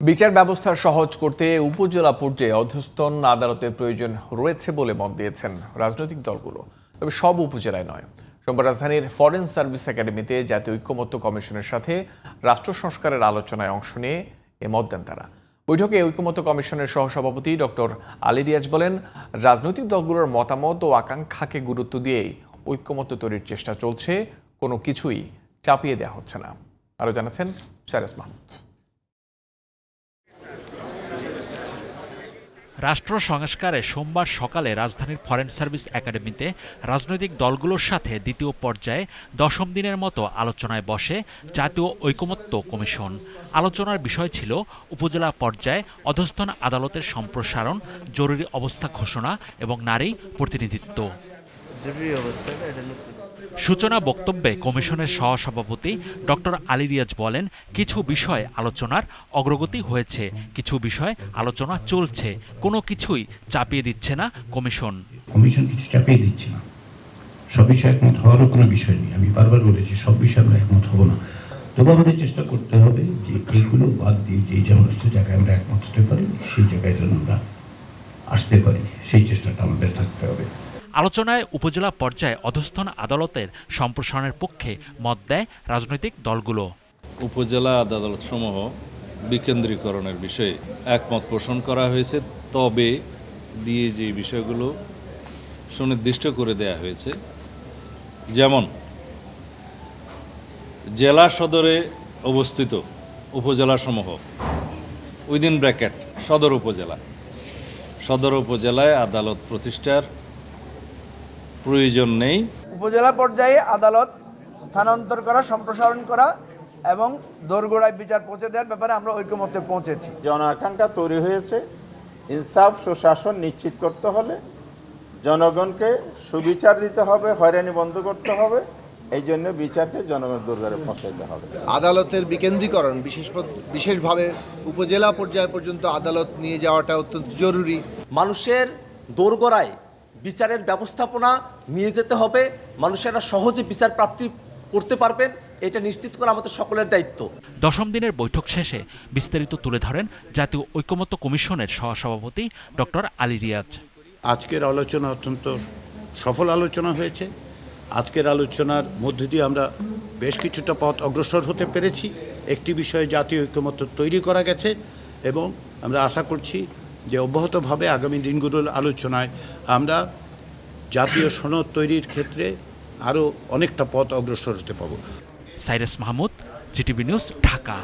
বিচার ব্যবস্থা সহজ করতে উপজেলা পর্যায়ে অধস্তন আদালতের প্রয়োজন রয়েছে বলে মত দিয়েছেন রাজনৈতিক দলগুলো, তবে সব উপজেলায় নয়। সোমবার রাজধানীর ফরেন সার্ভিস একাডেমিতে জাতীয় ঐক্যমত্য কমিশনের সাথে রাষ্ট্র সংস্কারের আলোচনায় অংশ নিয়ে এ মত দেন তারা। বৈঠকে ঐক্যমত্য কমিশনের সহসভাপতি ডক্টর আলী রিয়াজ বলেন, রাজনৈতিক দলগুলোর মতামত ও আকাঙ্ক্ষাকে গুরুত্ব দিয়েই ঐক্যমত্য তৈরির চেষ্টা চলছে, কোনো কিছুই চাপিয়ে দেওয়া হচ্ছে না। আরও জানাচ্ছেন সাইরাস মাহমুদ। রাষ্ট্র সংস্কারে সোমবার সকালে রাজধানীর ফরেন সার্ভিস একাডেমিতে রাজনৈতিক দলগুলোর সাথে দ্বিতীয় পর্যায়ে 10ম দিনের মতো আলোচনায় বসে জাতীয় ঐকমত্য কমিশন। আলোচনার বিষয় ছিল উপজেলা পর্যায়ে অধস্তন আদালতের সম্প্রসারণ, জরুরি অবস্থা ঘোষণা এবং নারী প্রতিনিধিত্ব। সূচনা বক্তব্যে কমিশনের সহসভাপতি ডক্টর আলী রিয়াজ বলেন, কিছু বিষয় আলোচনার অগ্রগতি হয়েছে, কিছু বিষয় আলোচনা চলছে, কোনো কিছুই চাপিয়ে দিচ্ছে না কমিশন। কমিশন কিছু চাপিয়ে দিচ্ছে না, সব বিষয়ে একমত হওয়ারও কোনো বিষয় নেই। আমি বারবার বলেছি, সব বিষয়ে আমরা একমত হব না, তবে আমাদের চেষ্টা করতে হবে যে এইগুলো বাদ দিয়ে যে সমস্ত জায়গায় আমরা একমত হতে পারি সেই জায়গায় যেন আমরা আসতে পারি, সেই চেষ্টাটা আমাদের থাকতে হবে। আলোচনায় উপজেলা পর্যায়ে অধস্তন আদালতের সম্প্রসারণের পক্ষে মত দেয় রাজনৈতিক দলগুলো। উপজেলা আদালতসমূহ বিকেন্দ্রীকরণের বিষয়ে একমত পোষণ করা হয়েছে, তবে দিয়ে যে বিষয়গুলো সুনির্দিষ্ট করে দেয়া হয়েছে, যেমন জেলা সদরে অবস্থিত উপজেলাসমূহ উইদিন ব্র্যাকেট সদর উপজেলায় আদালত প্রতিষ্ঠার প্রয়োজন নেই। উপজেলা পর্যায়ে আদালত স্থানান্তর করা, সম্প্রসারণ করা এবং দোরগোড়ায় বিচার পৌঁছে দেওয়ার ব্যাপারে আমরা ঐকমত্যে পৌঁছেছি। জন আকাঙ্ক্ষা তৈরি হয়েছে। ইনসাফ সুশাসন নিশ্চিত করতে হলে জনগণকে সুবিচার দিতে হবে, হয়রানি বন্ধ করতে হবে। এই জন্য বিচারকে জনগণের দোরগোড়ায় পৌঁছাতে হবে। আদালতের বিকেন্দ্রীকরণ, বিশেষভাবে উপজেলা পর্যায় পর্যন্ত আদালত নিয়ে যাওয়াটা অত্যন্ত জরুরি। মানুষের দোরগোড়ায় বিচারের ব্যবস্থাপনা নিয়ে যেতে হবে, মানুষেরা সহজে বিচার প্রাপ্তি করতে পারবেন, এটা নিশ্চিত করা আমাদের সকলের দায়িত্ব। 10ম দিনের বৈঠক শেষে বিস্তারিত তুলে ধরেন জাতীয় ঐকমত্য কমিশনের সহসভাপতি ডক্টর আলী রিয়াজ। আজকের আলোচনা অত্যন্ত সফল আলোচনা হয়েছে। আজকের আলোচনার মধ্য দিয়ে আমরা বেশ কিছুটা পথ অগ্রসর হতে পেরেছি। একটি বিষয়ে জাতীয় ঐকমত্য তৈরি করা গেছে এবং আমরা আশা করছি যে অব্যাহতভাবে আগামী দিনগুলোর আলোচনায় আমরা জাতীয় সনদ তৈরির ক্ষেত্রে আরও অনেকটা পথ অগ্রসর হতে পারব। Cyrus Mahmud, GTV news, Dhaka.